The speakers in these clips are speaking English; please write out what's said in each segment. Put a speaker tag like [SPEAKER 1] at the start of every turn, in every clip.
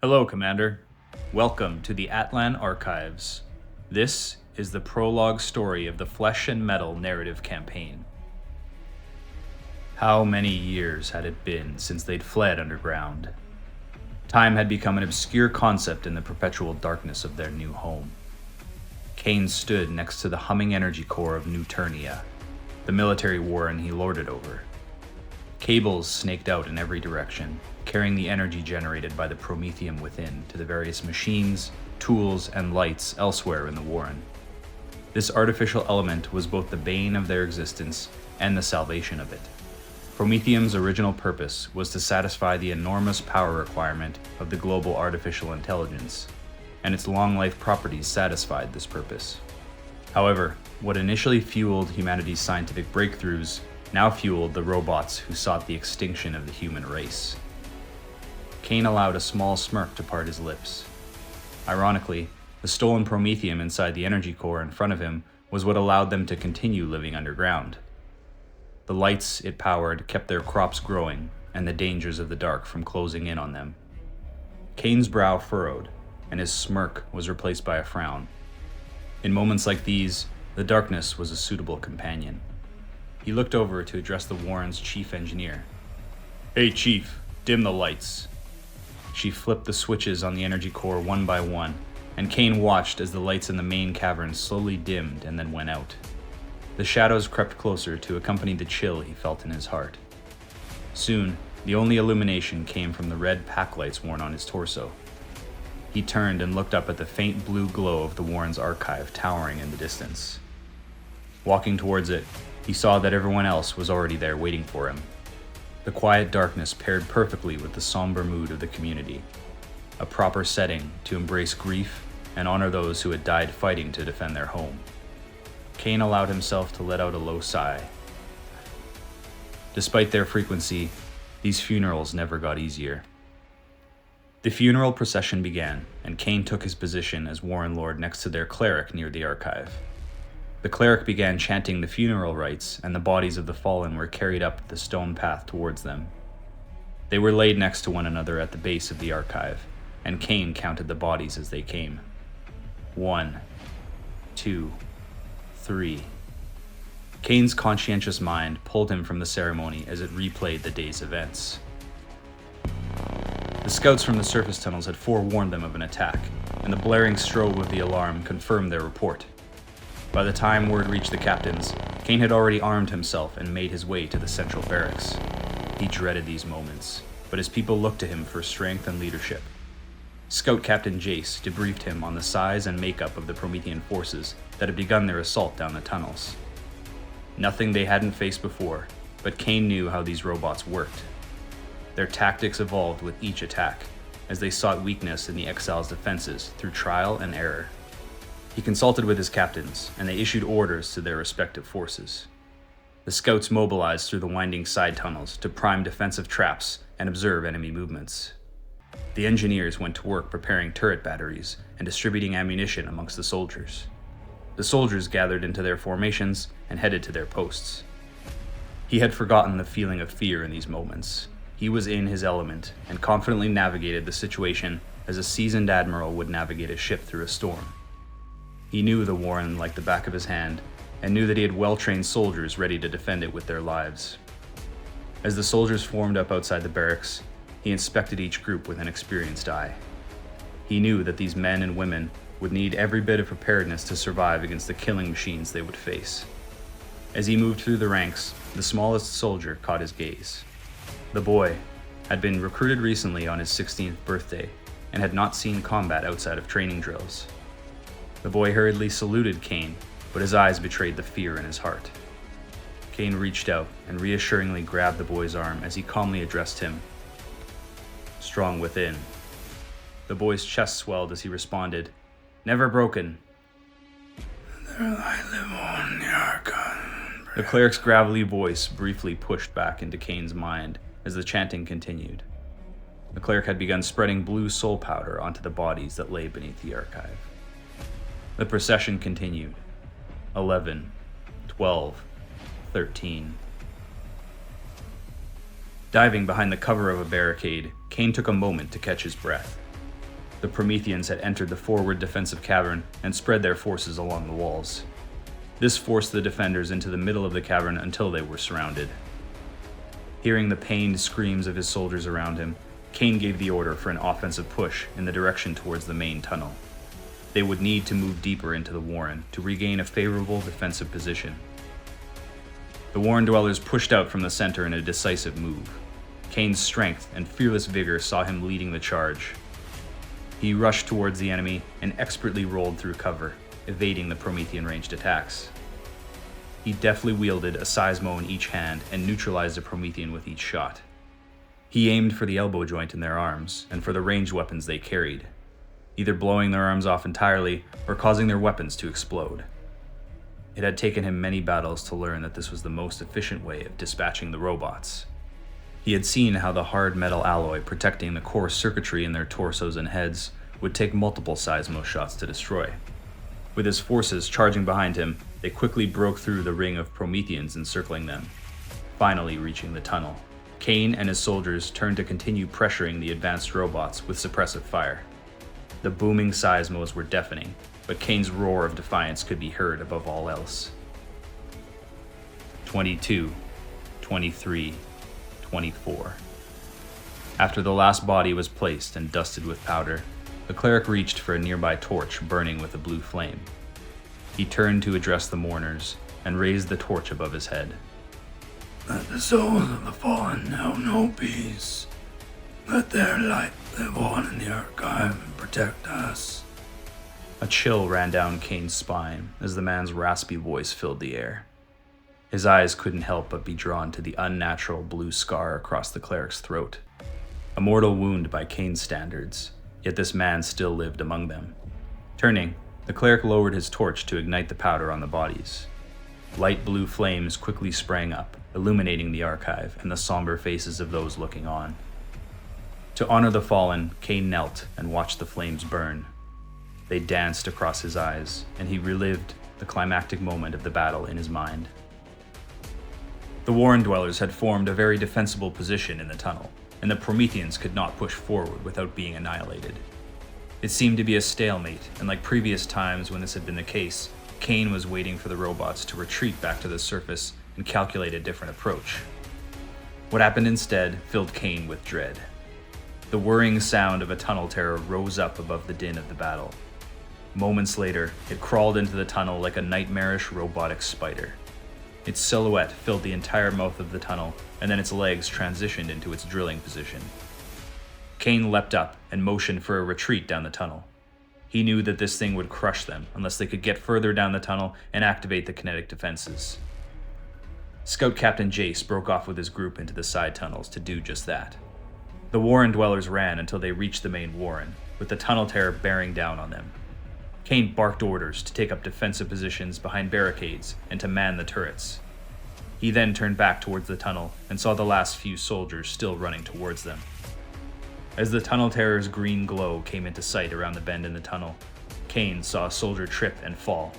[SPEAKER 1] Hello, Commander. Welcome to the Atlan Archives. This is the prologue story of the Flesh and Metal narrative campaign. How many years had it been since they'd fled underground? Time had become an obscure concept in the perpetual darkness of their new home. Kane stood next to the humming energy core of New Turnia, the military warren he lorded over. Cables snaked out in every direction, carrying the energy generated by the Promethean within to the various machines, tools, and lights elsewhere in the warren. This artificial element was both the bane of their existence and the salvation of it. Prometheum's original purpose was to satisfy the enormous power requirement of the global artificial intelligence, and its long-life properties satisfied this purpose. However, what initially fueled humanity's scientific breakthroughs now fueled the robots who sought the extinction of the human race. Kane allowed a small smirk to part his lips. Ironically, the stolen Prometheum inside the energy core in front of him was what allowed them to continue living underground. The lights it powered kept their crops growing and the dangers of the dark from closing in on them. Kane's brow furrowed, and his smirk was replaced by a frown. In moments like these, the darkness was a suitable companion. He looked over to address the Warren's chief engineer. "Hey, Chief, dim the lights." She flipped the switches on the energy core one by one, and Kane watched as the lights in the main cavern slowly dimmed and then went out. The shadows crept closer to accompany the chill he felt in his heart. Soon, the only illumination came from the red pack lights worn on his torso. He turned and looked up at the faint blue glow of the Warren's archive towering in the distance. Walking towards it, he saw that everyone else was already there waiting for him. The quiet darkness paired perfectly with the somber mood of the community, a proper setting to embrace grief and honor those who had died fighting to defend their home. Kane allowed himself to let out a low sigh. Despite their frequency, these funerals never got easier. The funeral procession began, and Kane took his position as Warren Lord next to their cleric near the archive. The cleric began chanting the funeral rites, and the bodies of the fallen were carried up the stone path towards them. They were laid next to one another at the base of the archive, and Kane counted the bodies as they came. 1, 2, 3. Kane's conscientious mind pulled him from the ceremony as it replayed the day's events. The scouts from the surface tunnels had forewarned them of an attack, and the blaring strobe of the alarm confirmed their report. By the time word reached the captains, Kane had already armed himself and made his way to the central barracks. He dreaded these moments, but his people looked to him for strength and leadership. Scout Captain Jace debriefed him on the size and makeup of the Promethean forces that had begun their assault down the tunnels. Nothing they hadn't faced before, but Kane knew how these robots worked. Their tactics evolved with each attack, as they sought weakness in the Exiles' defenses through trial and error. He consulted with his captains, and they issued orders to their respective forces. The scouts mobilized through the winding side tunnels to prime defensive traps and observe enemy movements. The engineers went to work preparing turret batteries and distributing ammunition amongst the soldiers. The soldiers gathered into their formations and headed to their posts. He had forgotten the feeling of fear in these moments. He was in his element and confidently navigated the situation as a seasoned admiral would navigate a ship through a storm. He knew the Warren like the back of his hand, and knew that he had well-trained soldiers ready to defend it with their lives. As the soldiers formed up outside the barracks, he inspected each group with an experienced eye. He knew that these men and women would need every bit of preparedness to survive against the killing machines they would face. As he moved through the ranks, the smallest soldier caught his gaze. The boy had been recruited recently on his 16th birthday, and had not seen combat outside of training drills. The boy hurriedly saluted Kane, but his eyes betrayed the fear in his heart. Kane reached out and reassuringly grabbed the boy's arm as he calmly addressed him. "Strong within." The boy's chest swelled as he responded, "Never broken."
[SPEAKER 2] I live on the archive.
[SPEAKER 1] The cleric's gravelly voice briefly pushed back into Kane's mind as the chanting continued. The cleric had begun spreading blue soul powder onto the bodies that lay beneath the archive. The procession continued. 11, 12, 13. Diving behind the cover of a barricade, Kane took a moment to catch his breath. The Prometheans had entered the forward defensive cavern and spread their forces along the walls. This forced the defenders into the middle of the cavern until they were surrounded. Hearing the pained screams of his soldiers around him, Kane gave the order for an offensive push in the direction towards the main tunnel. They would need to move deeper into the warren to regain a favorable defensive position. The warren dwellers pushed out from the center in a decisive move. Kane's strength and fearless vigor saw him leading the charge. He rushed towards the enemy and expertly rolled through cover, evading the Promethean ranged attacks. He deftly wielded a seismo in each hand and neutralized a Promethean with each shot. He aimed for the elbow joint in their arms and for the ranged weapons they carried, either blowing their arms off entirely or causing their weapons to explode. It had taken him many battles to learn that this was the most efficient way of dispatching the robots. He had seen how the hard metal alloy protecting the core circuitry in their torsos and heads would take multiple seismo shots to destroy. With his forces charging behind him, they quickly broke through the ring of Prometheans encircling them, finally reaching the tunnel. Kane and his soldiers turned to continue pressuring the advanced robots with suppressive fire. The booming seismos were deafening, but Kane's roar of defiance could be heard above all else. 22, 23, 24. After the last body was placed and dusted with powder, the cleric reached for a nearby torch burning with a blue flame. He turned to address the mourners and raised the torch above his head.
[SPEAKER 2] Let the souls of the fallen know no peace. Let their light live on in the archive and protect us.
[SPEAKER 1] A chill ran down Kane's spine as the man's raspy voice filled the air. His eyes couldn't help but be drawn to the unnatural blue scar across the cleric's throat. A mortal wound by Kane's standards, yet this man still lived among them. Turning, the cleric lowered his torch to ignite the powder on the bodies. Light blue flames quickly sprang up, illuminating the archive and the somber faces of those looking on. To honor the fallen, Kane knelt and watched the flames burn. They danced across his eyes, and he relived the climactic moment of the battle in his mind. The warren dwellers had formed a very defensible position in the tunnel, and the Prometheans could not push forward without being annihilated. It seemed to be a stalemate, and like previous times when this had been the case, Kane was waiting for the robots to retreat back to the surface and calculate a different approach. What happened instead filled Kane with dread. The whirring sound of a tunnel terror rose up above the din of the battle. Moments later, it crawled into the tunnel like a nightmarish robotic spider. Its silhouette filled the entire mouth of the tunnel, and then its legs transitioned into its drilling position. Kane leapt up and motioned for a retreat down the tunnel. He knew that this thing would crush them unless they could get further down the tunnel and activate the kinetic defenses. Scout Captain Jace broke off with his group into the side tunnels to do just that. The warren dwellers ran until they reached the main warren, with the tunnel terror bearing down on them. Kane barked orders to take up defensive positions behind barricades and to man the turrets. He then turned back towards the tunnel and saw the last few soldiers still running towards them. As the tunnel terror's green glow came into sight around the bend in the tunnel, Kane saw a soldier trip and fall.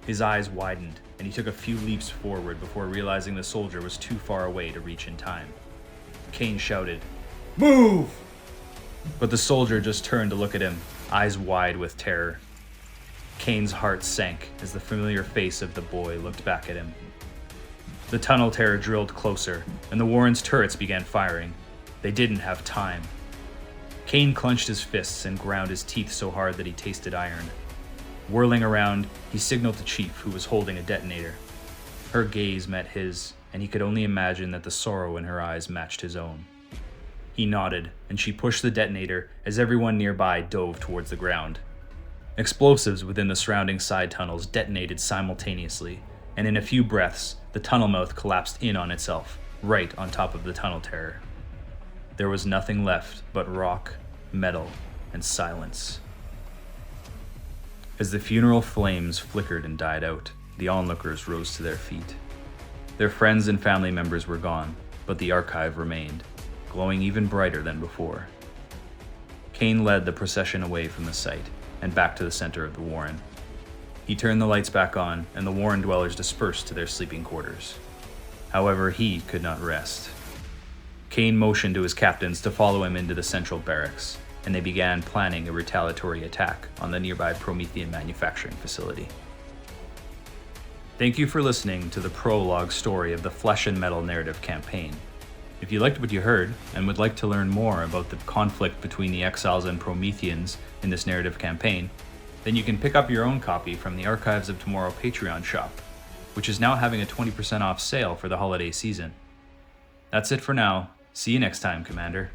[SPEAKER 1] His eyes widened, and he took a few leaps forward before realizing the soldier was too far away to reach in time. Kane shouted, "Move!" But the soldier just turned to look at him, eyes wide with terror. Kane's heart sank as the familiar face of the boy looked back at him. The tunnel terror drilled closer, and the warren's turrets began firing. They didn't have time. Kane clenched his fists and ground his teeth so hard that he tasted iron. Whirling around, he signaled to Chief, who was holding a detonator. Her gaze met his, and he could only imagine that the sorrow in her eyes matched his own. He nodded, and she pushed the detonator as everyone nearby dove towards the ground. Explosives within the surrounding side tunnels detonated simultaneously, and in a few breaths, the tunnel mouth collapsed in on itself, right on top of the tunnel terror. There was nothing left but rock, metal, and silence. As the funeral flames flickered and died out, the onlookers rose to their feet. Their friends and family members were gone, but the archive remained, glowing even brighter than before. Kane led the procession away from the site and back to the center of the warren. He turned the lights back on, and the warren dwellers dispersed to their sleeping quarters. However, he could not rest. Kane motioned to his captains to follow him into the central barracks, and they began planning a retaliatory attack on the nearby Promethean manufacturing facility. Thank you for listening to the prologue story of the Flesh and Metal narrative campaign. If you liked what you heard and would like to learn more about the conflict between the Exiles and Prometheans in this narrative campaign, then you can pick up your own copy from the Archives of Tomorrow Patreon shop, which is now having a 20% off sale for the holiday season. That's it for now. See you next time, Commander.